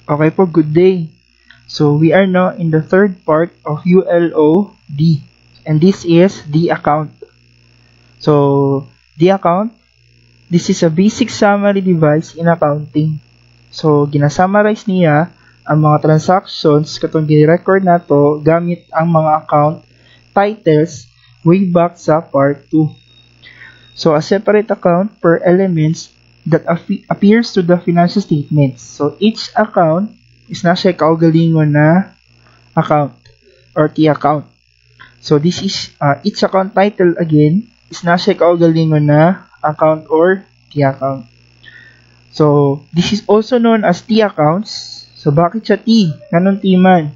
Okay po, good day. So we are now in the third part of ULOD, and this is the account. So the account, this is a basic summary device in accounting. So ginasummarize niya ang mga transactions katong gi-record nato gamit ang mga account titles way back sa part 2. So a separate account per elements that appears to the financial statements. So each account is na siya kaugalingon na account or T account. So this is each account title again is na siya kaugalingon na account or T account. So this is also known as T accounts. So bakit siya T? Ganun T man?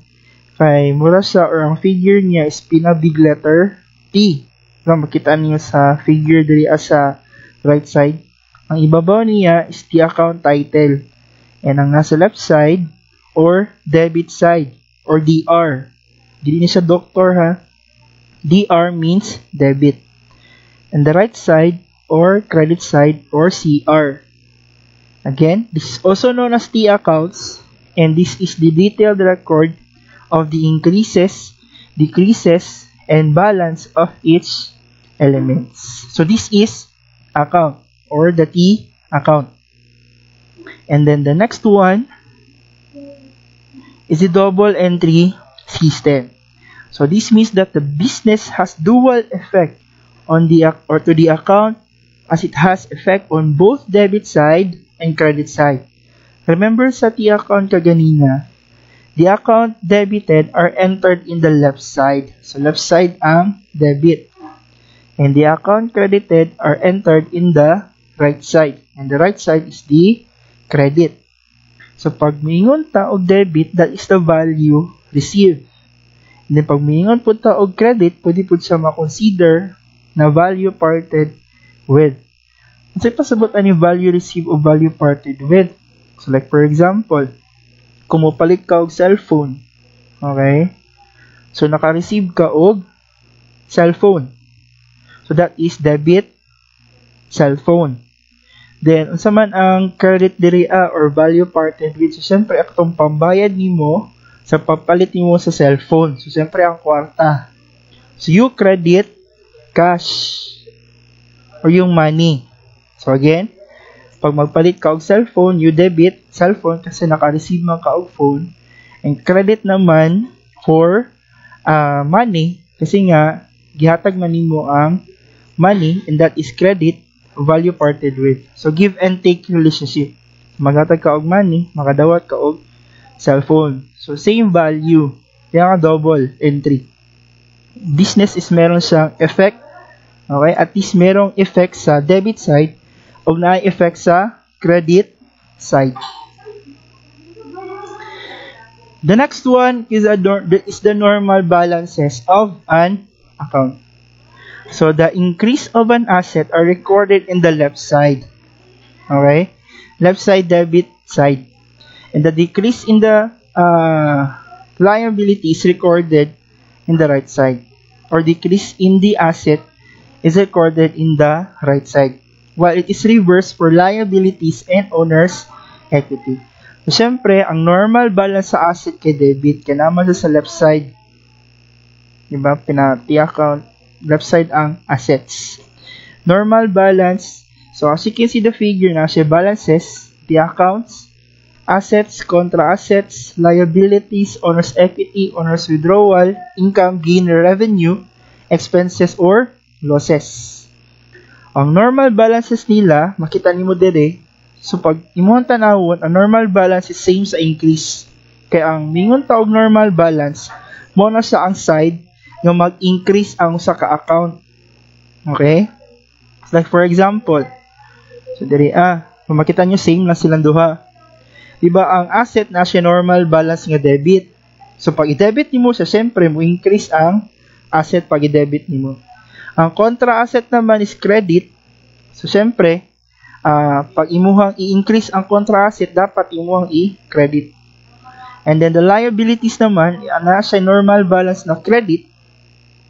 Kay mura siya or ang figure niya is pinabig letter T. So makita niyo sa figure diri sa right side. Ang ibabaw niya is the account title. And ang nasa left side or debit side or DR. Dili ni siya doctor ha. DR means debit. And the right side or credit side or CR. Again, this is also known as T accounts, and this is the detailed record of the increases, decreases, and balance of each elements. So this is account or the T account. And then the next one is the double entry system. So this means that the business has dual effect on the to the account as it has effect on both debit side and credit side. Remember sa T account kaganina, the account debited are entered in the left side. So left side ang debit. And the account credited are entered in the right side. And the right side is the credit. So pag miingon ta og debit, that is the value received. And then pag miingon po ta og credit, pwede po siya ma-consider na value parted with. Kasi pasabot ani value received o value parted with. So like for example, kung mopalit ka og cellphone, okay? So naka-receive ka og cellphone. So that is debit cellphone. Then unsa man ang credit diri or value parted with? So syempre atong pambayad nimo sa papalit nimo sa cellphone. So syempre ang kwarta. So you credit cash or yung money. So again, pag magpalit ka og cellphone, you debit cellphone kasi naka-receive man ka og phone, and credit naman for money kasi nga gihatag man nimo ang money, and that is credit value parted with. So give and take relationship. Maghatag ka og money, makadawat ka og cellphone. So same value, kaya nga double entry. Business is meron siyang effect, okay? At least merong effect sa debit side o na effect sa credit side. The next one is the normal balances of an account. So the increase of an asset are recorded in the left side. Okay? Left side debit side. And the decrease in the liability is recorded in the right side. Or decrease in the asset is recorded in the right side. While it is reversed for liabilities and owner's equity. So, syempre, ang normal balance sa asset kay debit, kailangan sa left side. Diba? T account. Left side ang assets. Normal balance. So, as you can see the figure na siya balances, the accounts, assets, contra assets, liabilities, owner's equity, owner's withdrawal, income, gain, revenue, expenses, or losses. Ang normal balances nila, makita nimo dire. So, pag imong tanawon, ang normal balance is same sa increase. Kaya ang mingon ta og normal balance, mo na sa ang side nga mag-increase ang usa ka account. Okay? So, like for example, so diri makita nyo same na silang duha. Diba ang asset na siya normal balance nga debit. So pag i-debit nimo siya, syempre mo increase ang asset pag i-debit nimo. Ang contra asset naman is credit. So syempre, pag imuhang i-increase ang contra asset, dapat imuhang i-credit. And then the liabilities naman, na siya normal balance na credit.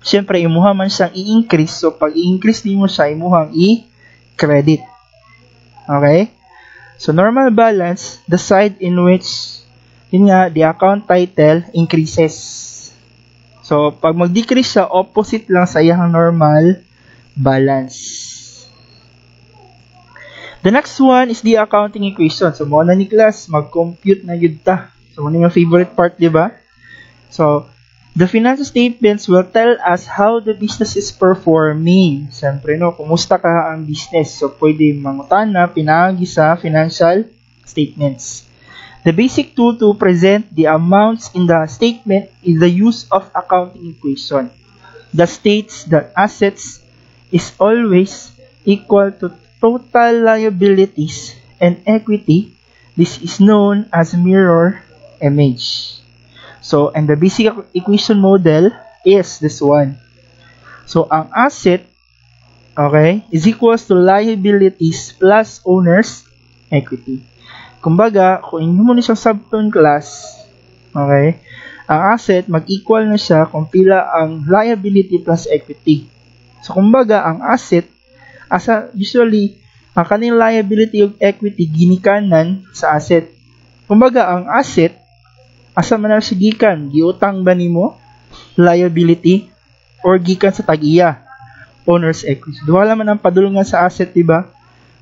Siyempre, imuha man siyang i-increase. So, pag i-increase din mo siya, imuhang i-credit. Okay? So, normal balance, the side in which yun nga, the account title increases. So, pag mag-decrease siya, opposite lang sa iyang normal balance. The next one is the accounting equation. So, mo na ni class, mag-compute na yun ta. So, mo na yung favorite part, di ba? So, the financial statements will tell us how the business is performing. Siyempre, no, kumusta ka ang business? So, pwede mangutan na pinagi sa financial statements. The basic tool to present the amounts in the statement is the use of accounting equation that states that assets is always equal to total liabilities and equity. This is known as mirror image. So, and the basic equation model is this one. So, ang asset, okay, is equals to liabilities plus owner's equity. Kumbaga, kung inyo mo na siyang subtone class, okay, ang asset, mag-equal na siya kung pila ang liability plus equity. So, kumbaga, ang asset, usually, ang kanyang liability of equity ginikanan sa asset. Kumbaga, ang asset, asa man siya gikan, giutang ba nimo liability or gikan sa tag-iya, owner's equity. Duha man ang padulungan sa asset, diba?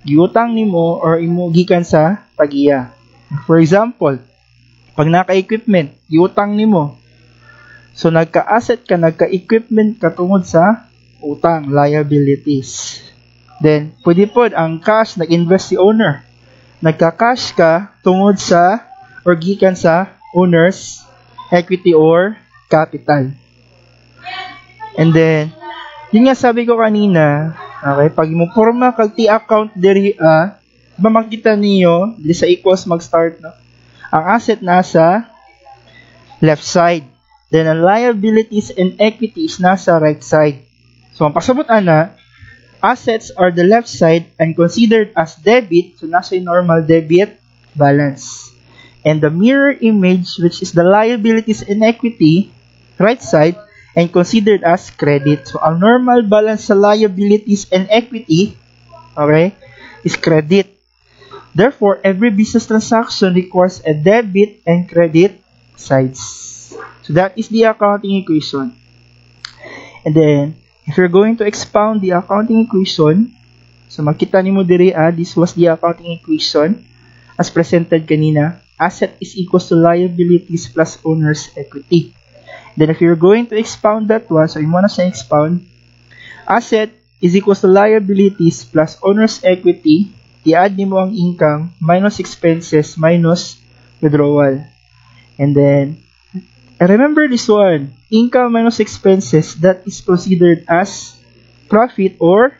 Giutang nimo or imo gikan sa tag-iya. For example, pag naka-equipment, giutang nimo. So, nagka-asset ka, nagka-equipment ka tungod sa utang, liabilities. Then, pwede po, ang cash, nag-invest si owner. Nagka-cash ka tungod sa, or gikan sa, owner's equity or capital. And then, yun nga sabi ko kanina, okay, pag mo forma kag T-account diri, ba makita niyo, dili sa equals mag-start, no? Ang asset nasa left side. Then, ang liabilities and equities nasa right side. So, ang pasabot ana, assets are the left side and considered as debit, so nasa yung normal debit balance. And the mirror image, which is the liabilities and equity, right side, and considered as credit. So, ang normal balance sa liabilities and equity, okay, is credit. Therefore, every business transaction requires a debit and credit sides. So, that is the accounting equation. And then, if you're going to expound the accounting equation, so makita nimo diri, this was the accounting equation as presented kanina. Asset is equals to liabilities plus owner's equity. Then if you're going to expound that one, so imo na siya expound, asset is equals to liabilities plus owner's equity, i-add nimo ang income minus expenses minus withdrawal. And then, remember this one, income minus expenses, that is considered as profit or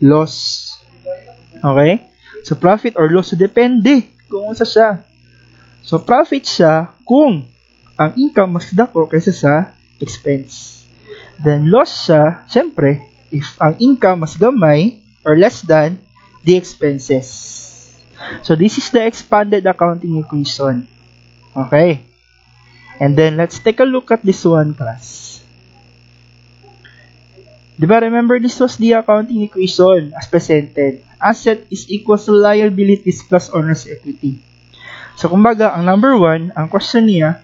loss. Okay? So, profit or loss, so depende kung unsa siya. So, profit siya kung ang income mas dako kaysa sa expense. Then, loss siya, syempre, if ang income mas gamay or less than the expenses. So, this is the expanded accounting equation. Okay? And then, let's take a look at this one, class. Diba, remember, this was the accounting equation as presented. Asset is equal to liabilities plus owner's equity. So, kumbaga, ang number one, ang question niya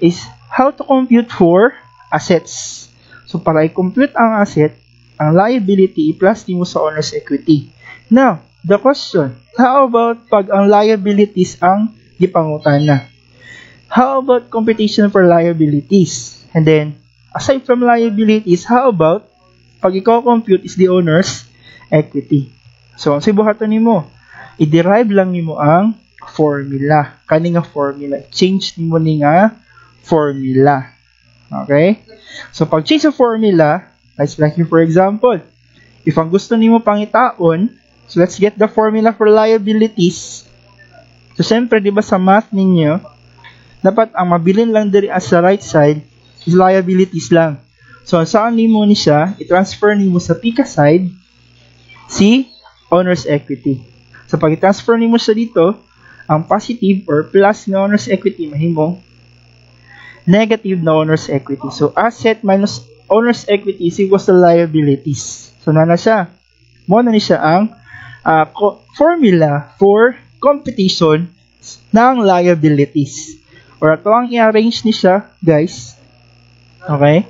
is how to compute for assets. So, para i-compute ang asset, ang liability plus mo sa owner's equity. Now, the question, how about pag ang liabilities ang gipangutan na? How about computation for liabilities? And then, aside from liabilities, how about pag ikaw compute is the owner's equity? So, ang sibuhaton nimo, i-derive lang nimo ang formula. Kani nga formula. Change nimo ni nga formula. Okay? So, pag change sa formula, let's like for example, if ang gusto nimo pangitaon, so let's get the formula for liabilities. So, syempre, di ba sa math ninyo, dapat ang mabilin lang diri as sa right side is liabilities lang. So, saan nimo ni siya, i-transfer nimo sa pika side, si owner's equity. So, pag i-transfer nimo siya dito, ang positive or plus na owner's equity, mahimong negative na owner's equity. So, asset minus owner's equity is equals to liabilities. So, nana siya. Muna ni siya ang formula for computation ng liabilities. or ato ang i-arrange ni siya, guys. Okay?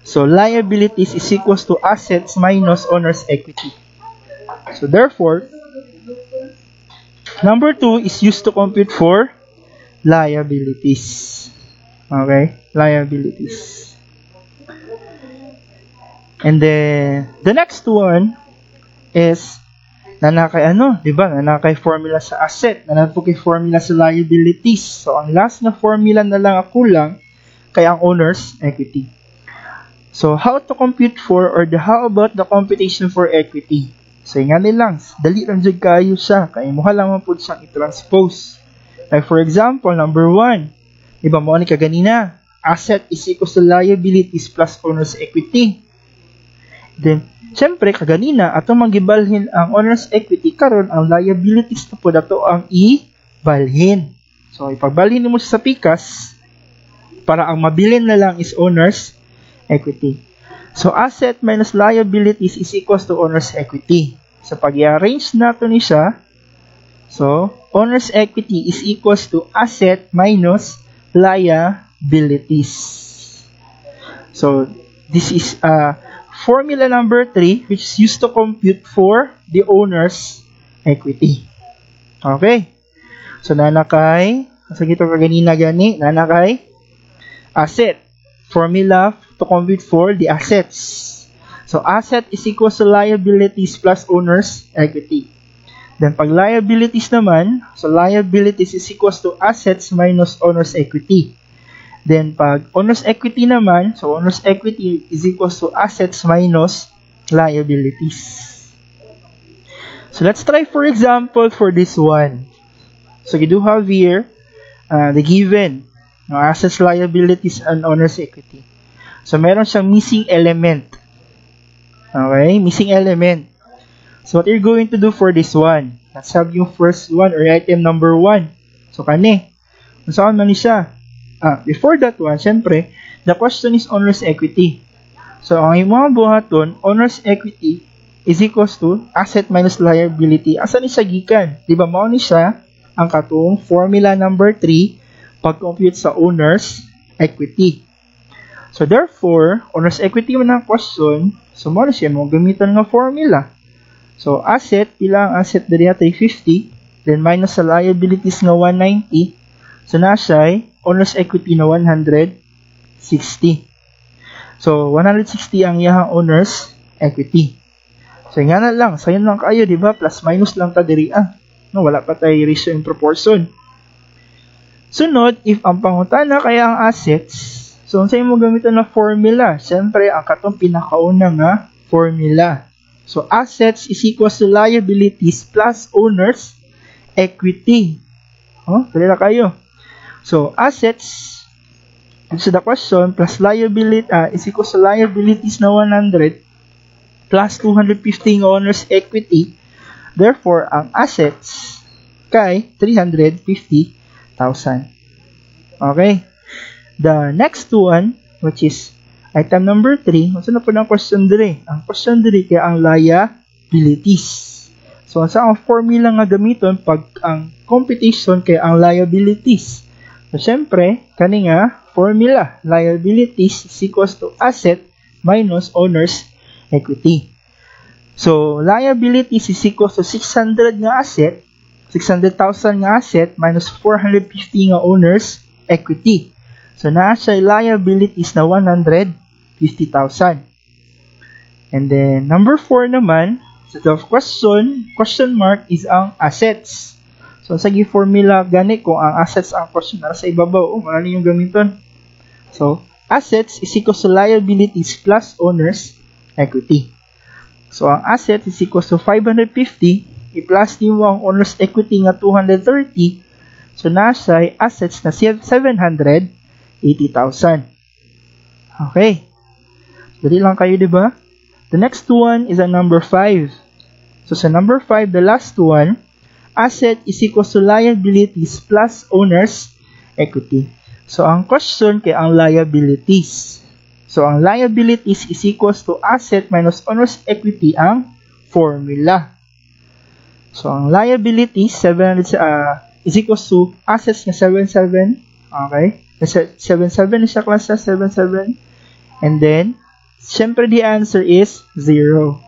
So, liabilities is equals to assets minus owner's equity. So, therefore, number 2 is used to compute for liabilities. Okay? Liabilities. And then, the next one is nanakay diba? Nanakay formula sa asset, nanakay formula sa liabilities. So, ang last na formula na lang ako lang kay ang owner's equity. So, how to compute for or how about the computation for equity? So, nga nilang, dali lang dyan kayo siya. Kaya mo lang po siyang i-transpose. Like, for example, number 1. Diba mo ni kaganina? Asset is equals to liabilities plus owner's equity. Then, syempre, kaganina, ato magibalhin ang owner's equity, karon ang liabilities na po dato ang ibalhin. So, ipagbalhin mo sa pikas, para ang mabilin na lang is owner's equity. So, asset minus liabilities is equals to owner's equity. So, pag i-arrange nato ni siya, so, owner's equity is equals to asset minus liabilities. So, this is formula number 3, which is used to compute for the owner's equity. Okay. So, nanakay, sa gito kaganina gani, nanakay, asset. Formula to compute for the assets. So, asset is equals to liabilities plus owner's equity. Then, pag liabilities naman, so liabilities is equals to assets minus owner's equity. Then, pag owner's equity naman, so owner's equity is equals to assets minus liabilities. So, let's try for example for this one. So, you do have here the given assets, liabilities, and owner's equity. So, meron siyang missing element. Okay? Missing element. So, what you're going to do for this one? Let's have yung first one or item number 1. So, kani. Saan man ni siya? Before that one, syempre, the question is owner's equity. So, ang mga buhaton, owner's equity is equals to asset minus liability. Asa ni siya gikan? Diba, mao ni siya ang katong formula number 3 pag-compute sa owner's equity. So, therefore, owner's equity man ang question, so mao ni siya mo gamitan nga formula. So, asset, pila ang asset diri 350, then minus sa liabilities nga 190, so na siya owner's equity na 160. So, 160 ang iyang owner's equity. So, nga na lang. Sayon lang kayo, di ba? Plus minus lang ta diri. No, wala pa tayo ratio in proportion. Sunod, if ang pangutana kaya ang assets, so, sa'yo mo gamitan na formula. Siyempre, ang katong pinakauna nga formula. So, assets is equals to liabilities plus owner's equity. Dali na kayo. So, assets, this is the question, plus liability, is equals to liabilities na 100 plus 250 owner's equity. Therefore, ang assets kay 350,000. Okay. The next one, which is item number 3, ano na po ng question diri? Ang question diri kay ang liabilities. So, sa ang formula nga gamiton pag ang computation kay ang liabilities. So, syempre, kani nga, formula, liabilities is equals to asset minus owner's equity. So, liabilities is equals to 600 nga asset, 600,000 nga asset, minus 450 nga owner's equity. So, naa siya liabilities na 150,000. And then, number 4 naman, so the question mark is ang assets. So, sa formula gani kung ang assets ang question na sa ibabaw, ano yung gamiton? So, assets is equals to liabilities plus owner's equity. So, ang assets is equals to 550, i-plus din mo ang owner's equity nga 230. So, nasa assets na 780,000. Okay. Dali lang kayo, di ba? The next one is a number 5. So, sa number 5, the last one, asset is equals to liabilities plus owner's equity. So, ang question kay ang liabilities. So, ang liabilities is equals to asset minus owner's equity ang formula. So, ang liabilities 700 is equals to assets na Okay? Kasi 77 is sa class sa 77. And then, syempre the answer is 0.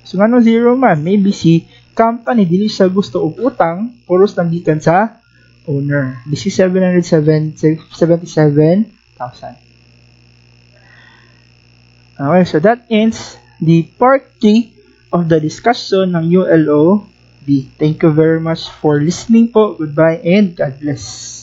So, nga no 0 man? Maybe si company dili siya gusto og utang, puros lang gikan sa owner. This is 777,000. Okay, so that ends the part 3 of the discussion ng ULOB. Thank you very much for listening po. Goodbye and God bless.